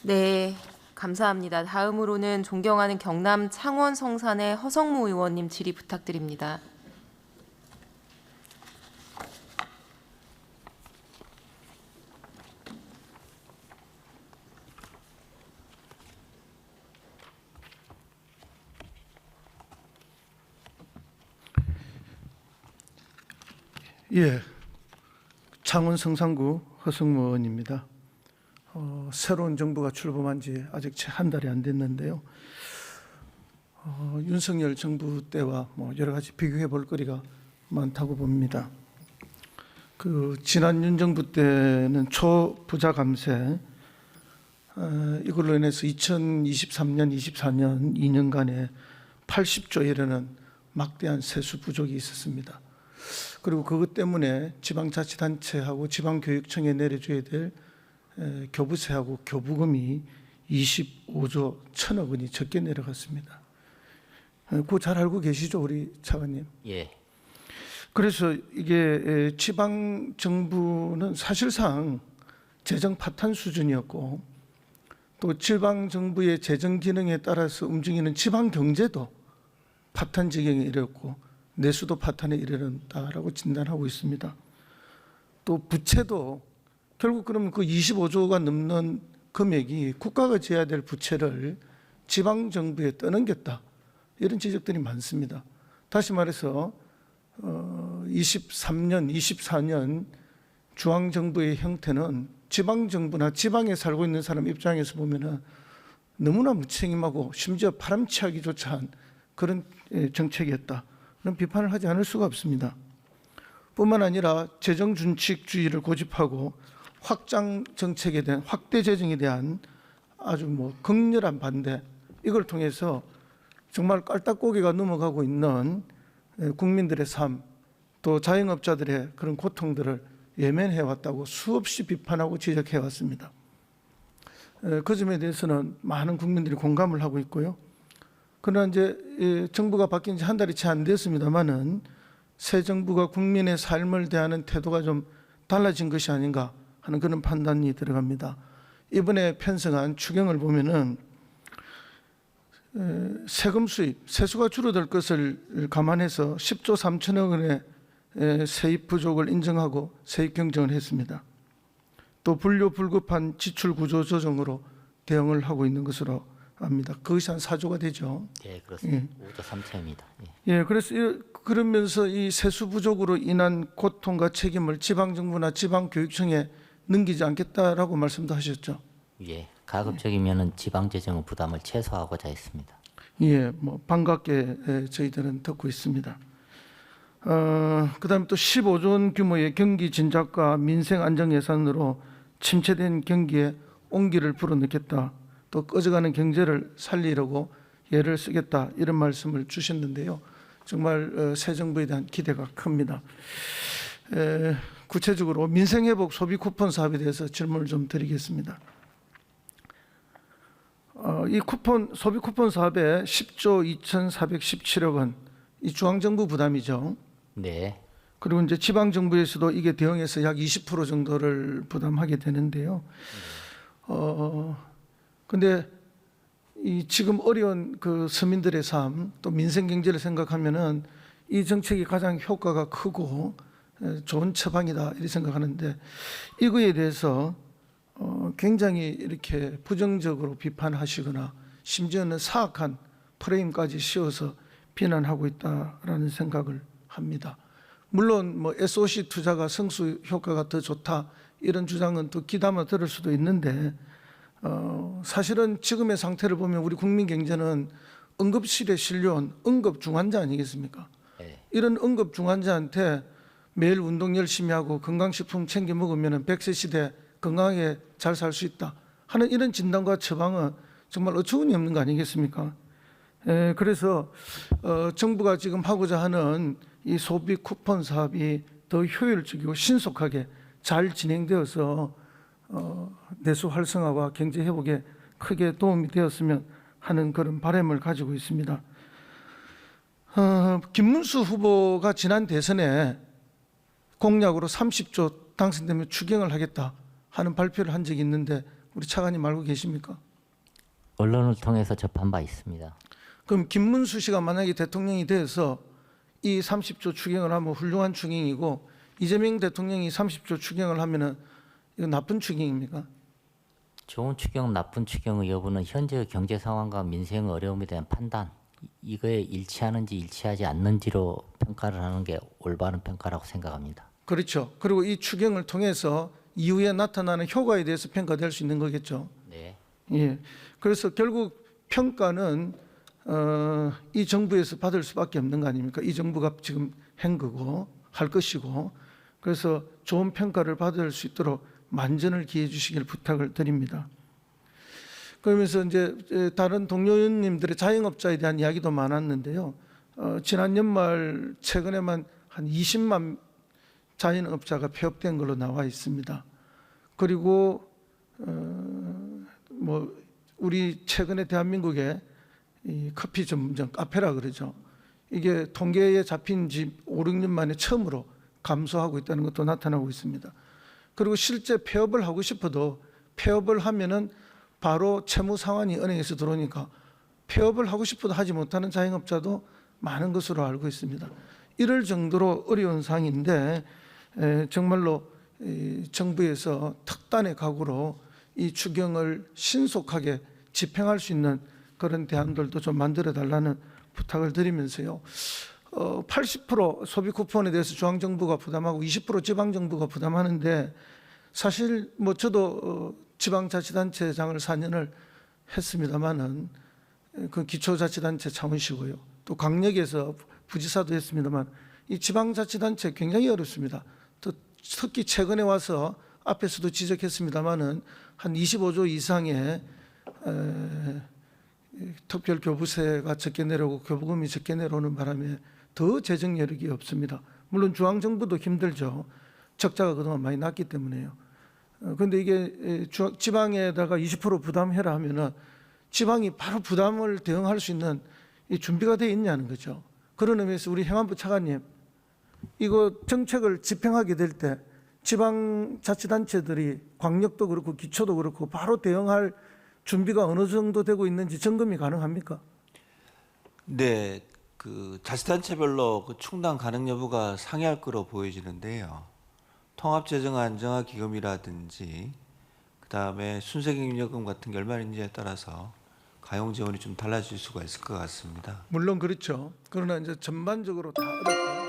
네, 감사합니다. 다음으로는 존경하는 경남 창원 성산의 허성무 의원님 질의 부탁드립니다. 예, 창원 성산구 허성무 의원입니다. 새로운 정부가 출범한 지 아직 채 한 달이 안 됐는데요. 윤석열 정부 때와 여러 가지 비교해 볼 거리가 많다고 봅니다. 지난 윤 정부 때는 초부자 감세, 이걸로 인해서 2023년, 24년 2년간에 80조에 이르는 막대한 세수 부족이 있었습니다. 그리고 그것 때문에 지방자치단체하고 지방교육청에 내려줘야 될 교부세하고 교부금이 25조 1천억 원이 적게 내려갔습니다. 그거 잘 알고 계시죠, 우리 차관님? 예. 그래서 이게 지방 정부는 사실상 재정 파탄 수준이었고, 또 지방 정부의 재정 기능에 따라서 움직이는 지방 경제도 파탄 지경에 이르렀고 내수도 파탄에 이르렀다라고 진단하고 있습니다. 또 부채도 결국 그러면 그 25조가 넘는 금액이 국가가 져야 될 부채를 지방 정부에 떠넘겼다, 이런 지적들이 많습니다. 다시 말해서 23년, 24년 중앙 정부의 형태는 지방 정부나 지방에 살고 있는 사람 입장에서 보면은 너무나 무책임하고 심지어 파람치하기조차 한 그런 정책이었다, 그런 비판을 하지 않을 수가 없습니다. 뿐만 아니라 재정 준칙주의를 고집하고 확장 정책에 대한, 확대 재정에 대한 아주 극렬한 반대, 이걸 통해서 정말 깔딱고개가 넘어가고 있는 국민들의 삶, 또 자영업자들의 그런 고통들을 예면해 왔다고 수없이 비판하고 지적해 왔습니다. 그 점에 대해서는 많은 국민들이 공감을 하고 있고요. 그러나 이제 정부가 바뀐 지 한 달이 채 안 됐습니다만은 새 정부가 국민의 삶을 대하는 태도가 좀 달라진 것이 아닌가 하는 그런 판단이 들어갑니다. 이번에 편성한 추경을 보면은 세금 수입, 세수가 줄어들 것을 감안해서 10조 3천억 원의 세입 부족을 인정하고 세입 경정을 했습니다. 또 불효불급한 지출 구조 조정으로 대응을 하고 있는 것으로 압니다. 그것이 한 4조가 되죠. 예, 그렇습니다. 5조 3천입니다. 예, 그래서 그러면서 이 세수 부족으로 인한 고통과 책임을 지방정부나 지방교육청에 넘기지 않겠다라고 말씀도 하셨죠. 예, 가급적이면은 지방 재정 부담을 최소화하고자 했습니다. 예, 반갑게 저희들은 듣고 있습니다. 그다음에 또 15조 원 규모의 경기 진작과 민생 안정 예산으로 침체된 경기에 온기를 불어넣겠다, 또 꺼져가는 경제를 살리려고 예를 쓰겠다, 이런 말씀을 주셨는데요. 정말 새 정부에 대한 기대가 큽니다. 구체적으로 민생회복 소비 쿠폰 사업에 대해서 질문을 좀 드리겠습니다. 이 소비 쿠폰 사업에 10조 2,417억 원, 이 중앙정부 부담이죠. 네. 그리고 이제 지방정부에서도 이게 대응해서 약 20% 정도를 부담하게 되는데요. 근데 이 지금 어려운 그 서민들의 삶, 또 민생 경제를 생각하면은 이 정책이 가장 효과가 크고 좋은 처방이다, 이렇게 생각하는데, 이거에 대해서 굉장히 이렇게 부정적으로 비판하시거나 심지어는 사악한 프레임까지 씌워서 비난하고 있다라는 생각을 합니다. 물론 SOC 투자가 성수 효과가 더 좋다, 이런 주장은 또 귀담아 들을 수도 있는데, 사실은 지금의 상태를 보면 우리 국민 경제는 응급실에 실려온 응급중환자 아니겠습니까? 네. 이런 응급중환자한테 매일 운동 열심히 하고 건강식품 챙겨 먹으면 100세 시대 건강하게 잘 살 수 있다 하는 이런 진단과 처방은 정말 어처구니 없는 거 아니겠습니까? 그래서 정부가 지금 하고자 하는 이 소비 쿠폰 사업이 더 효율적이고 신속하게 잘 진행되어서 내수 활성화와 경제 회복에 크게 도움이 되었으면 하는 그런 바람을 가지고 있습니다. 김문수 후보가 지난 대선에 공약으로 30조 당선되면 추경을 하겠다 하는 발표를 한 적이 있는데 우리 차관님 알고 계십니까? 언론을 통해서 접한 바 있습니다. 그럼 김문수 씨가 만약에 대통령이 돼서 이 30조 추경을 하면 훌륭한 추경이고 이재명 대통령이 30조 추경을 하면은 이거 나쁜 추경입니까? 좋은 추경, 나쁜 추경의 여부는 현재의 경제 상황과 민생의 어려움에 대한 판단, 이거에 일치하는지 일치하지 않는지로 평가를 하는 게 올바른 평가라고 생각합니다. 그렇죠. 그리고 이 추경을 통해서 이후에 나타나는 효과에 대해서 평가될 수 있는 거겠죠. 네. 예. 그래서 결국 평가는 이 정부에서 받을 수밖에 없는 거 아닙니까? 이 정부가 지금 한 거고 할 것이고, 그래서 좋은 평가를 받을 수 있도록 만전을 기해 주시길 부탁을 드립니다. 그러면서 이제 다른 동료 의원님들의 자영업자에 대한 이야기도 많았는데요. 지난 연말 최근에만 한 20만 자영업자가 폐업된 걸로 나와 있습니다. 그리고 뭐 우리 최근에 대한민국에 이 커피 전문점 카페라 그러죠. 이게 통계에 잡힌 지 5, 6년 만에 처음으로 감소하고 있다는 것도 나타나고 있습니다. 그리고 실제 폐업을 하고 싶어도 폐업을 하면은 바로 채무 상환이 은행에서 들어오니까 폐업을 하고 싶어도 하지 못하는 자영업자도 많은 것으로 알고 있습니다. 이럴 정도로 어려운 상황인데 정말로 정부에서 특단의 각오로 이 추경을 신속하게 집행할 수 있는 그런 대안들도 좀 만들어 달라는 부탁을 드리면서요. 80% 소비 쿠폰에 대해서 중앙정부가 부담하고 20% 지방정부가 부담하는데 사실 뭐 저도 지방자치단체장을 4년을 했습니다만은 그 기초자치단체 차원이고요. 또 강력에서 부지사도 했습니다만 이 지방자치단체 굉장히 어렵습니다. 특히 최근에 와서 앞에서도 지적했습니다만은 한 25조 이상의 특별교부세가 적게 내려오고 교부금이 적게 내려오는 바람에 더 재정 여력이 없습니다. 물론 중앙정부도 힘들죠. 적자가 그동안 많이 났기 때문에요. 그런데 이게 지방에다가 20% 부담해라 하면은 지방이 바로 부담을 대응할 수 있는 이 준비가 되어 있냐는 거죠. 그런 의미에서 우리 행안부 차관님, 이거 정책을 집행하게 될 때 지방자치단체들이 광역도 그렇고 기초도 그렇고 바로 대응할 준비가 어느 정도 되고 있는지 점검이 가능합니까? 네, 그 자치단체별로 그 충당 가능 여부가 상이할 거로 보여지는데요. 통합재정안정화기금이라든지 그다음에 순세경력금 같은 게 얼마나 있는지에 따라서 가용 지원이 좀 달라질 수가 있을 것 같습니다. 물론 그렇죠. 그러나 이제 전반적으로 다 어렵고